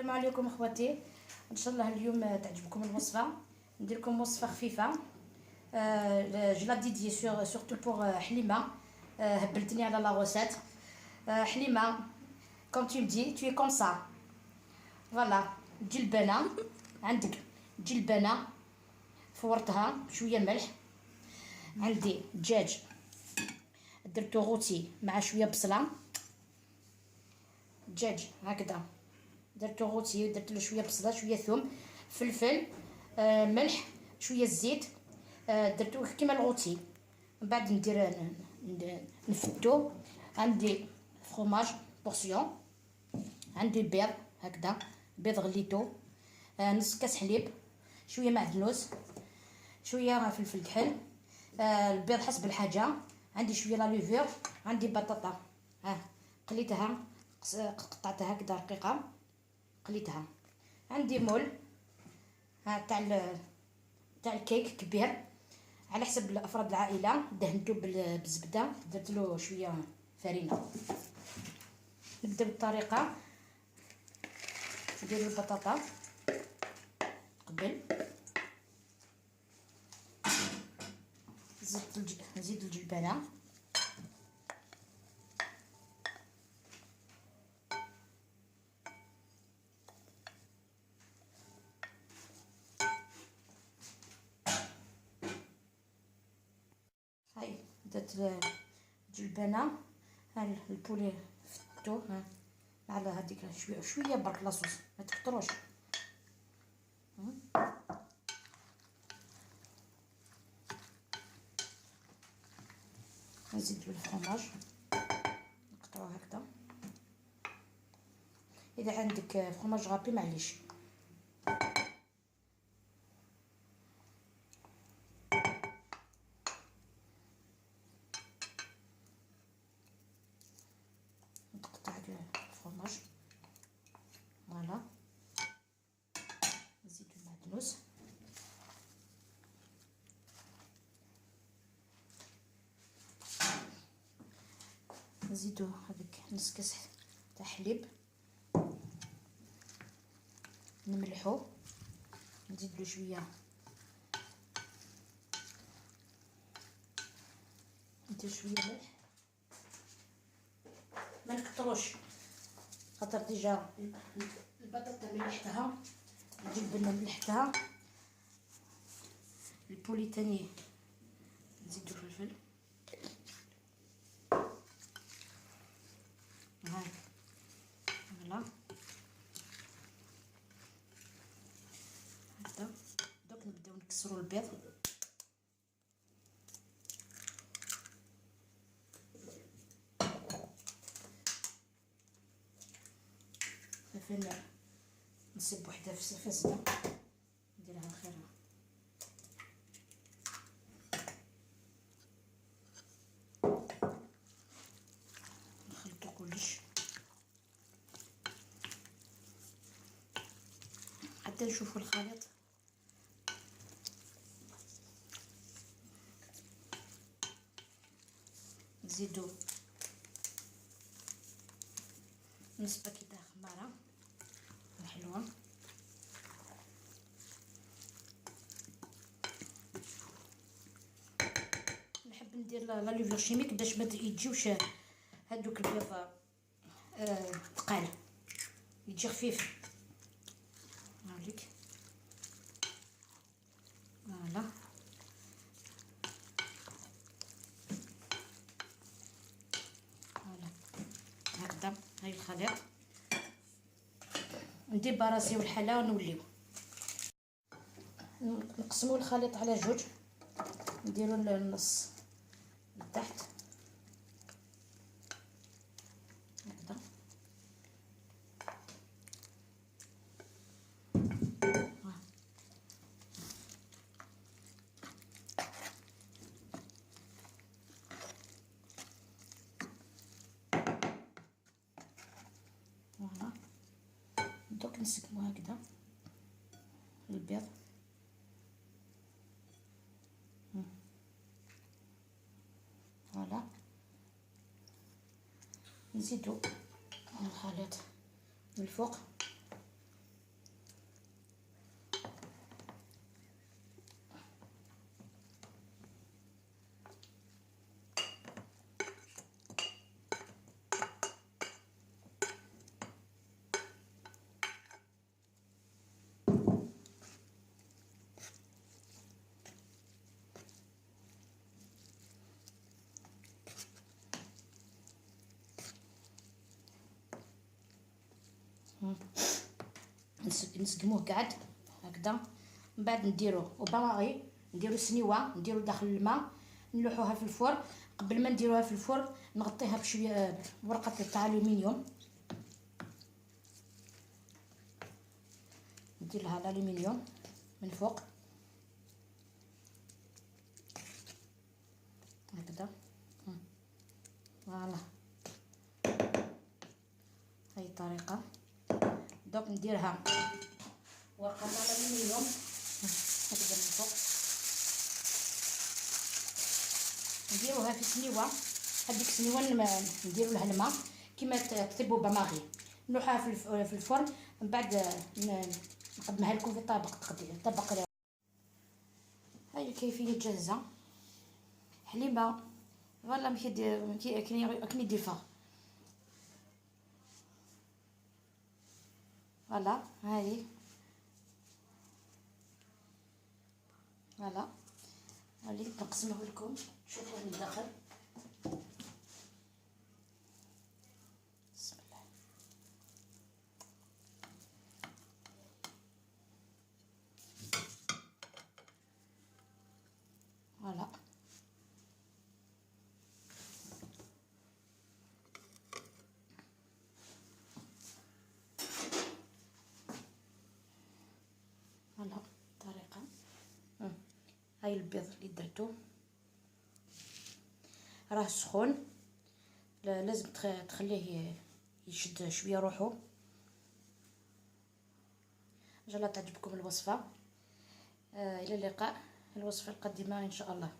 السلام عليكم اخواتي. ان شاء الله اليوم تعجبكم الوصفه. ندير لكم وصفه خفيفه. جو لا ديدي سورتو بور حليمه. هبلتني على لا غوسيت. حليمه كوم تو مدي تو كوم سا. فوالا تجي البنه عندك، تجي البنه فورتها شويه ملح. عندي دجاج درتو غوتي مع شويه بصله. دجاج هكذا درتو غوتي، درت له شويه بصله شويه ثوم فلفل ملح شويه الزيت. درتو كيما الغوتي. من بعد ندير نفتو. عندي فروماج بورسيون، عندي بيض هكذا، بيض غليتو، نص كاس حليب، شويه معدنوس، شويه فلفل كحل، البيض حسب الحاجه. عندي شويه لا لوفور، عندي بطاطا قليتها، قطعتها هكذا رقيقه قليتها. عندي مول تاع الكيك كبير على حسب افراد العائله، دهنته بالزبده، درت له شويه فرينه. نبدا بالطريقه. ندير البطاطا قبل، نزيد الجبنه، هاي درت الجبنه. ها البولي فتو على هذيك شويه برك لاصوص ما تكتروش. نزيدو الفرomاج نقطعوه هكذا. اذا عندك فرomاج غابي معليش. نقطع الفرomاج فوالا. نزيدو المعدنوس، نزيدو هذيك نص كاس تاع حليب، نملحو، نزيدلو شويه ندير شويه ملح، ما نكتروش خاطر ديجا البطاطا ملحتها، الجبنه ملحتها، البولي تاني نزيدو فلفل. هاي فوالا هكذا. دوك نبداو نكسرو البيض. فين نصب وحده فاسده نديرها اخرها. نخلطو كلش حتى نشوفو الخليط. نزيدو نص باكيته خماره حلوه. نحب ندير لا لوفور شيميك باش ما يجيوش هادوك البيض ثقال، يجي خفيف. هاوليك فوالا. فوالا هكذا. هاي الخليط نديباراسيو الحله ونوليو نقسمو الخليط على جوج، نديرو النص لتحت هكذا. فوالا دوك نسقمو هكذا البيض. فوالا نزيدو الخليط من الفوق نسقموه قاعد هكذا. من بعد نديروه وباغي نديرو سنيوه، نديرو داخل الماء، نلوحوها في الفرن. قبل ما نديروها في الفرن نغطيها بشويه ورقه تاع الومنيوم، ندير لها الالومنيوم من فوق هكذا. فوالا هاي الطريقه. دوك نديرها ورقه تاع الالومنيوم هكذا من فوق، نديروها في سنيوه. هذيك سنيوه نديرو لها الماء كيما تحبوا باماغي، نلوحها في الفرن. من بعد نقدمها لكم في طبق. هاي الكيفيه جاهزه. حليبه فوالا ماشي كني ديفا. فوالا هاي فوالا هاي نقسمه لكم شوفوا من الداخل. بسم الله. فوالا فوالا الطريقه. هاي البيض اللي درتو راه سخون، لازم تخليه يشد شويه روحو. ان شاء الله تعجبكم الوصفه. الى اللقاء، الوصفه القادمه ان شاء الله.